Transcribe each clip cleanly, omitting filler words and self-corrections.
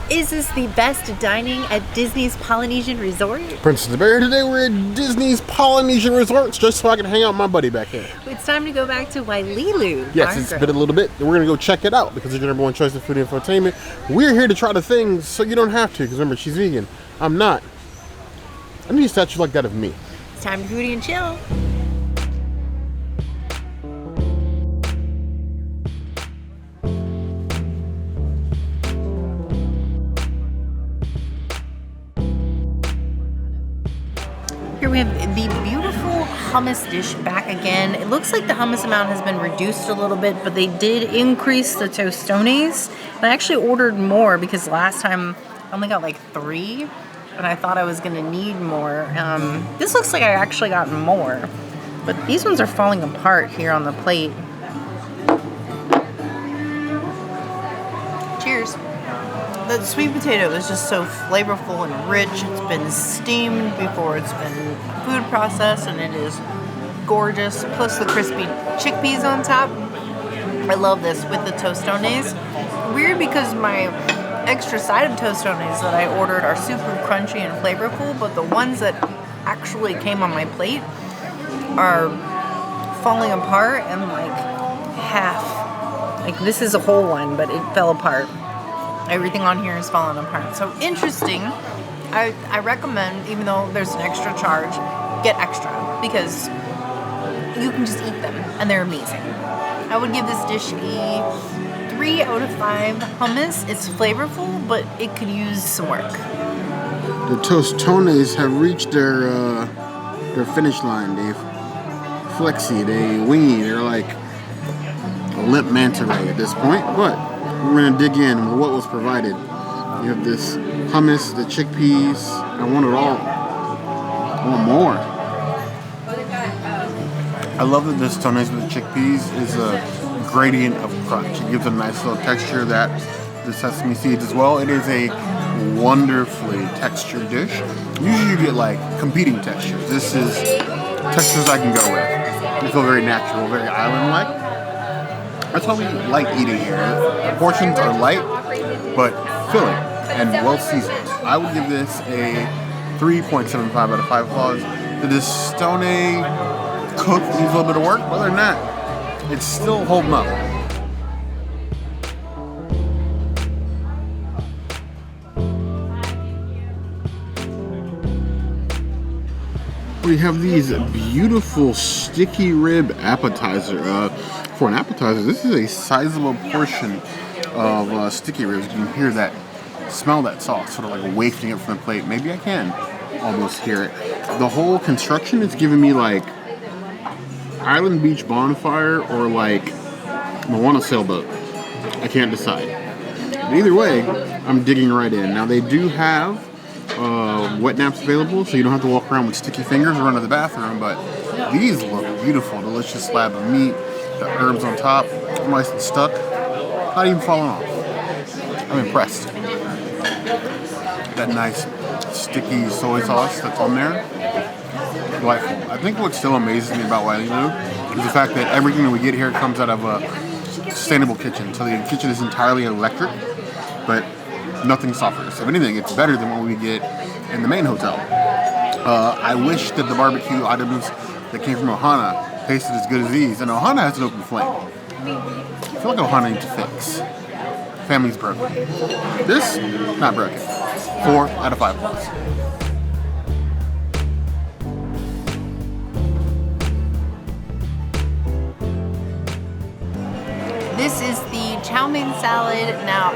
Is this the best dining at Disney's Polynesian Resort? Princess Bear, today we're at Disney's Polynesian Resorts just so I can hang out with my buddy back here. It's time to go back to Wailulu. Yes, it's been a little bit. We're going to go check it out because it's your number one choice of food and infotainment. We're here to try the things so you don't have to, because remember, she's vegan. I'm not. I need a statue like that of me. It's time to foodie and chill. Here we have the beautiful hummus dish back again. It looks like the hummus amount has been reduced a little bit, but they did increase the Tostones. And I actually ordered more because last time I only got like 3, and I thought I was gonna need more. This looks like I actually got more, but these ones are falling apart here on the plate. Cheers. The sweet potato is just so flavorful and rich. It's been steamed before it's been food processed, and it is gorgeous. Plus the crispy chickpeas on top. I love this with the Tostones. Weird because my extra side of Tostones that I ordered are super crunchy and flavorful, but the ones that actually came on my plate are falling apart and like half. Like this is a whole one, but it fell apart. Everything on here is falling apart. So interesting. I recommend, even though there's an extra charge, get extra because you can just eat them and they're amazing. I would give this dish a 3 out of 5 hummus. It's flavorful, but it could use some work. The Tostones have reached their finish line. They've flexy, they wingy, they're like a limp manta ray at this point, but we're going to dig in with what was provided. You have this hummus, the chickpeas. I want it all. I want more. I love that this Tostones with the chickpeas is a gradient of crunch. It gives a nice little texture. That the sesame seeds as well. It is a wonderfully textured dish. Usually you get like competing textures. This is textures I can go with. They feel very natural, very island-like. That's how we like eating here. The portions are light, but filling and well seasoned. I would give this a 3.75 out of 5 claws. The Tostone cook needs a little bit of work, but other than that, it's still holding up. We have these beautiful sticky rib appetizer. For an appetizer, this is a sizable portion of sticky ribs. You can hear that, smell that sauce, sort of like wafting it from the plate. Maybe I can almost hear it. The whole construction is giving me like Island Beach Bonfire or like Moana Sailboat. I can't decide. But either way, I'm digging right in. Now they do have wet naps available, so you don't have to walk around with sticky fingers or run to the bathroom, but these look beautiful. Delicious slab of meat. The herbs on top, nice and stuck, not even falling off. I'm impressed. That nice sticky soy sauce that's on there, delightful. I think what still amazes me about Wailulu is the fact that everything that we get here comes out of a sustainable kitchen. So the kitchen is entirely electric, but nothing suffers. So if anything, it's better than what we get in the main hotel. I wish that the barbecue items that came from Ohana tasted as good as these, and Ohana has an open flame. I feel like Ohana needs to fix. Family's broken. This, not broken. 4 out of 5 plus. This is the chow mein salad. Now,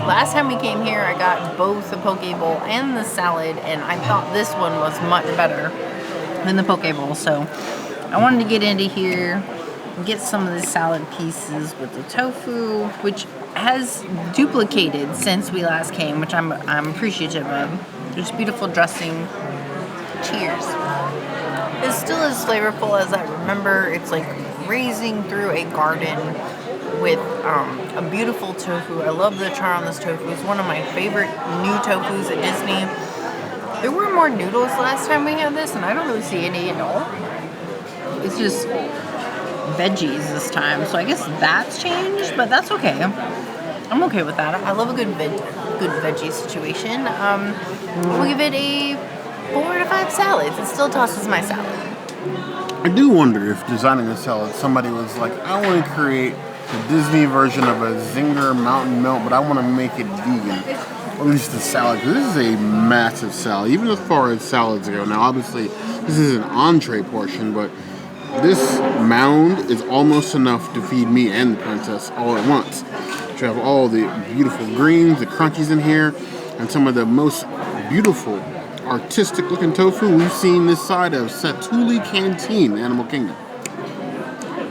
last time we came here, I got both the poke bowl and the salad, and I thought this one was much better than the poke bowl, so I wanted to get into here and get some of the salad pieces with the tofu, which has duplicated since we last came, which I'm appreciative of. There's beautiful dressing. Cheers. It's still as flavorful as I remember. It's like grazing through a garden with a beautiful tofu. I love the char on this tofu. It's one of my favorite new tofus at Disney. There were more noodles last time we had this, and I don't really see any at all. It's just veggies this time, so I guess that's changed, but that's okay. I'm okay with that. I love a good veggie situation. We'll give it a 4 out of 5 salads. It still tosses my salad. I do wonder if designing a salad, somebody was like, I want to create the Disney version of a Zinger Mountain Melt, but I want to make it vegan. At least the salad. This is a massive salad, even as far as salads go. Now, obviously, this is an entree portion, but this mound is almost enough to feed me and the princess all at once. You have all the beautiful greens, the crunchies in here, and some of the most beautiful, artistic-looking tofu we've seen this side of Satuli Canteen, Animal Kingdom.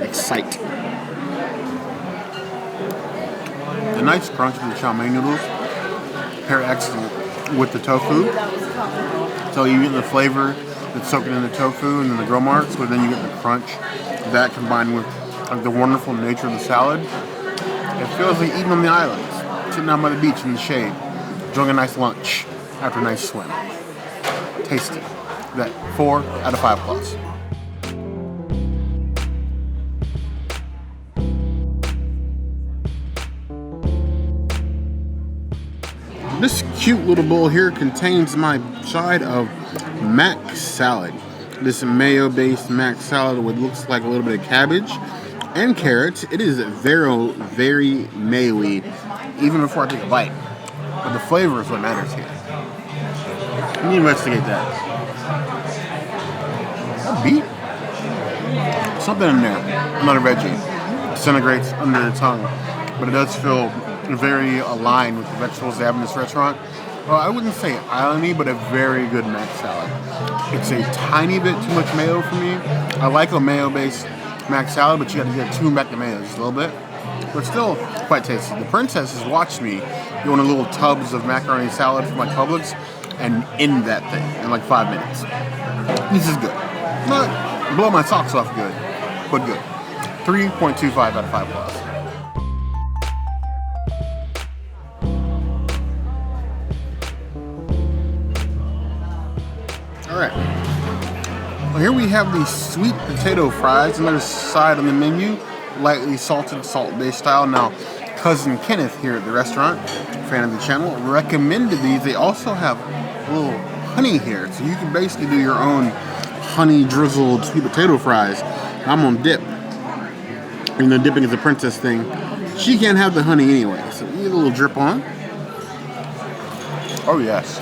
Excite. The nice crunch of the chow mein noodles pair excellent with the tofu. So you get the flavor that's soaking in the tofu and then the grill marks, but then you get the crunch. That combined with the wonderful nature of the salad. It feels like eating on the islands, sitting down by the beach in the shade, enjoying a nice lunch after a nice swim. Tasty. That 4 out of 5 plus. This cute little bowl here contains my side of mac salad. This mayo-based mac salad with looks like a little bit of cabbage and carrots. It is very, very mayo-y, even before I take a bite. But the flavor is what matters here. Let me investigate that. A beet? Something in there. Not a veggie. Disintegrates under the tongue. But it does feel very aligned with the vegetables they have in this restaurant. Well, I wouldn't say islandy, but a very good mac salad. It's a tiny bit too much mayo for me. I like a mayo-based mac salad, but you got to tune back the mayo just a little bit. But still quite tasty. The princess has watched me go into little tubs of macaroni salad from like Publix and end that thing in like 5 minutes. This is good. Not blow my socks off good, but good. 3.25 out of 5 plus. Alright, well here we have the sweet potato fries, another side on the menu, lightly salted, salt-based style. Now, Cousin Kenneth here at the restaurant, fan of the channel, recommended these. They also have a little honey here, so you can basically do your own honey drizzled sweet potato fries. I'm on dip. You know, dipping is a princess thing. She can't have the honey anyway, so you get a little drip on. Oh yes.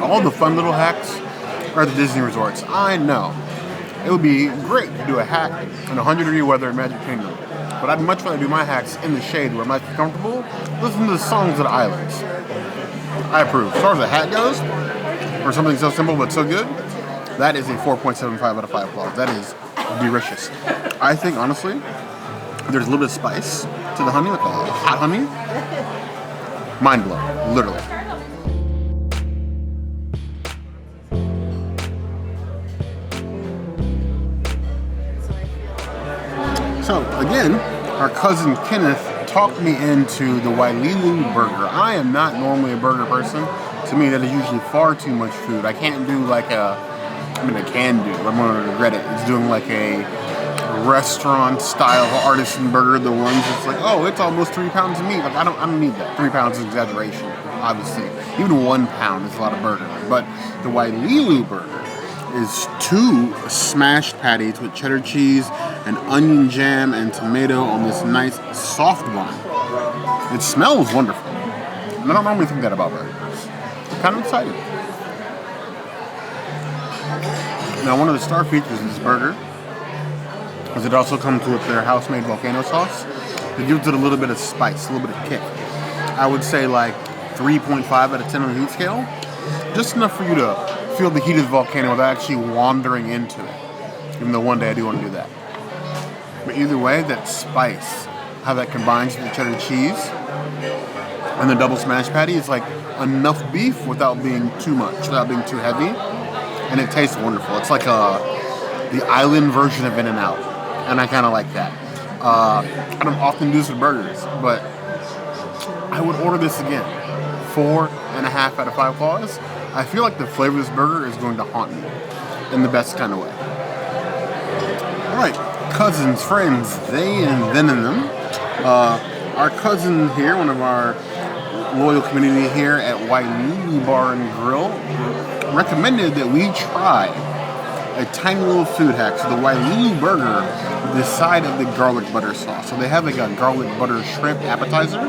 All the fun little hacks are at the Disney resorts. I know. It would be great to do a hack in 100-degree weather in Magic Kingdom. But I'd much rather do my hacks in the shade where I'm nice and comfortable. Listen to the songs of the islands. I approve. As far as the hat goes, for something so simple but so good, that is a 4.75 out of 5 applause. That is delicious. I think, honestly, there's a little bit of spice to the honey, like a hot honey. Mind blown, literally. So, again, our cousin Kenneth talked me into the Wailulu burger. I am not normally a burger person. To me, that is usually far too much food. I can't do like I can do, but I'm going to regret it. It's doing like a restaurant-style artisan burger, the ones that's like, oh, it's almost 3 pounds of meat. Like, I don't need that. 3 pounds is exaggeration, obviously. Even 1 pound is a lot of burger. But the Wailulu burger is 2 smashed patties with cheddar cheese and onion jam and tomato on this nice soft bun. It smells wonderful. And I don't normally think that about burgers. I'm kind of excited. Now, one of the star features in this burger is it also comes with their house-made volcano sauce. It gives it a little bit of spice, a little bit of kick. I would say like 3.5 out of 10 on the heat scale. Just enough for you to feel the heat of the volcano without actually wandering into it. Even though one day I do want to do that. But either way, that spice, how that combines with the cheddar cheese and the double smash patty is like enough beef without being too much, without being too heavy. And it tastes wonderful. It's like the island version of In-N-Out. And I kind of like that. I don't often do this with burgers, but I would order this again. 4.5 out of 5 claws. I feel like the flavor of this burger is going to haunt me in the best kind of way. Alright, cousins, friends, they and then and them. our cousin here, one of our loyal community here at Wailulu Bar and Grill, recommended that we try a tiny little food hack. So the Wailulu Burger, the side of the garlic butter sauce. So they have like a garlic butter shrimp appetizer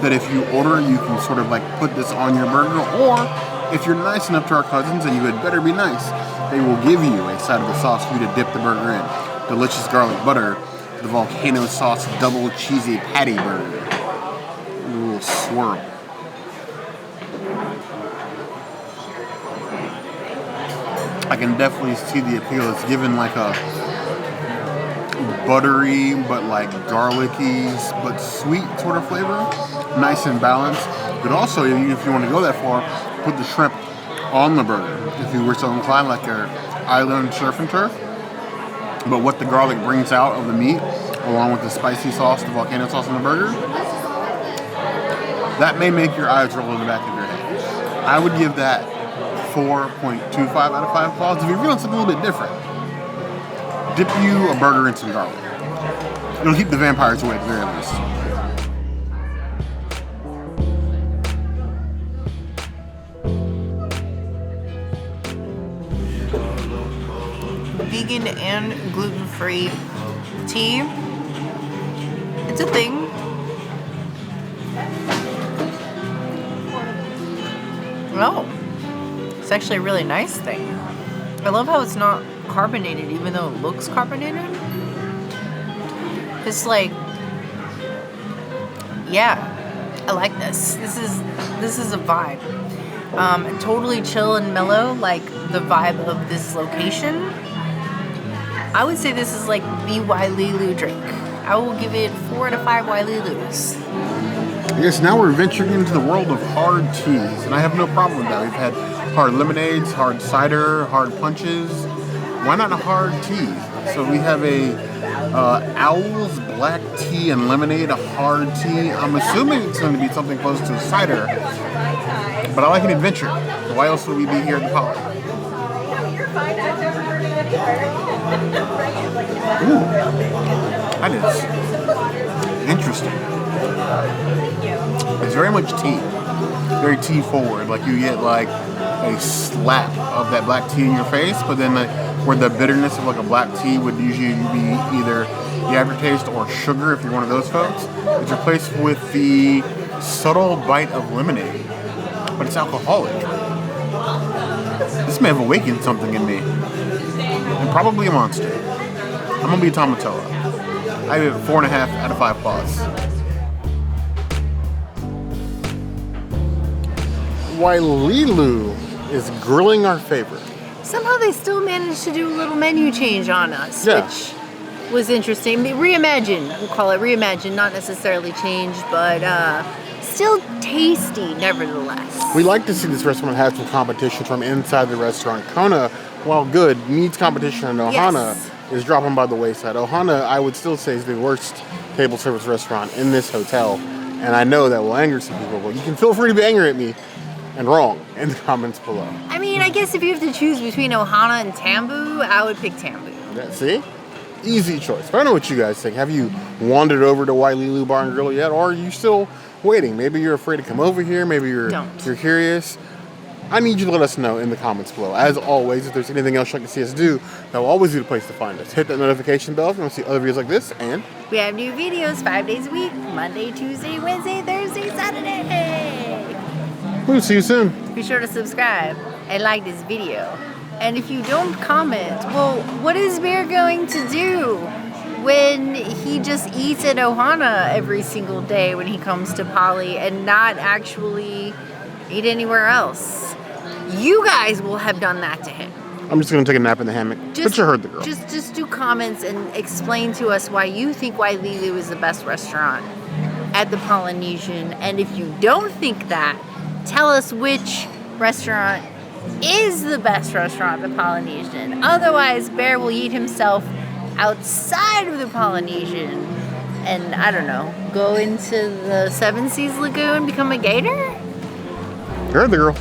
that if you order, you can sort of like put this on your burger. Or if you're nice enough to our cousins, and you had better be nice, they will give you a side of the sauce for you to dip the burger in. Delicious garlic butter, the Volcano sauce double cheesy patty burger. A little swirl. I can definitely see the appeal. It's given like a buttery but like garlicky but sweet sort of flavor. Nice and balanced. But also, if you want to go that far, put the shrimp on the burger. If you were so inclined, like your island surf and turf. But what the garlic brings out of the meat, along with the spicy sauce, the volcano sauce on the burger, that may make your eyes roll in the back of your head. I would give that 4.25 out of 5 claws. If you're feeling something a little bit different, dip you a burger in some garlic. It'll keep the vampires away at the very least. Vegan and gluten-free tea. It's a thing. Oh, it's actually a really nice thing. I love how it's not carbonated, even though it looks carbonated. It's like, yeah, I like this. This is a vibe. Totally chill and mellow, like the vibe of this location. I would say this is like the Wailulu drink. I will give it 4 out of 5 Wailulus. I guess now we're venturing into the world of hard teas, and I have no problem with that. We've had hard lemonades, hard cider, hard punches. Why not a hard tea? So we have a Owl's Black Tea and Lemonade, a hard tea. I'm assuming it's going to be something close to a cider, but I like an adventure. Why else would we be here at the Poly? Ooh, that is interesting. It's very much tea, very tea forward. Like you get like a slap of that black tea in your face, but then where the bitterness of like a black tea would usually be either the aftertaste or sugar if you're one of those folks, it's replaced with the subtle bite of lemonade, but it's alcoholic. This may have awakened something in me, and probably a monster. I'm gonna be a Tomatella. I give it 4.5 out of 5 claws. Wailulu is grilling our favorite. Somehow they still managed to do a little menu change on us, which was interesting. Reimagine, we'll call it reimagine, not necessarily changed, but still tasty nevertheless. We like to see this restaurant have some competition from inside the restaurant. Kona, while good, needs competition, and Ohana is dropping by the wayside. Ohana, I would still say, is the worst table service restaurant in this hotel, and I know that will anger some people, but you can feel free to be angry at me and wrong in the comments below. I mean, I guess if you have to choose between Ohana and Tambu, I would pick Tambu. Yeah, see? Easy choice. But I don't know what you guys think. Have you wandered over to Wailulu Bar and Grill yet, or are you still waiting? Maybe you're afraid to come over here. Maybe you're curious. I need you to let us know in the comments below. As always, if there's anything else you'd like to see us do, that will always be the place to find us. Hit that notification bell if you want to see other videos like this, and we have new videos 5 days a week, Monday, Tuesday, Wednesday, Thursday, Saturday. We'll see you soon. Be sure to subscribe and like this video. And if you don't comment, well, what is Bear going to do when he just eats at Ohana every single day when he comes to Poly and not actually eat anywhere else? You guys will have done that to him. I'm just going to take a nap in the hammock. But you heard the girl. Just do comments and explain to us why you think Wailulu is the best restaurant at the Polynesian. And if you don't think that, tell us which restaurant is the best restaurant at the Polynesian. Otherwise, Bear will eat himself outside of the Polynesian and, I don't know, go into the Seven Seas Lagoon, become a gator? You heard the girl.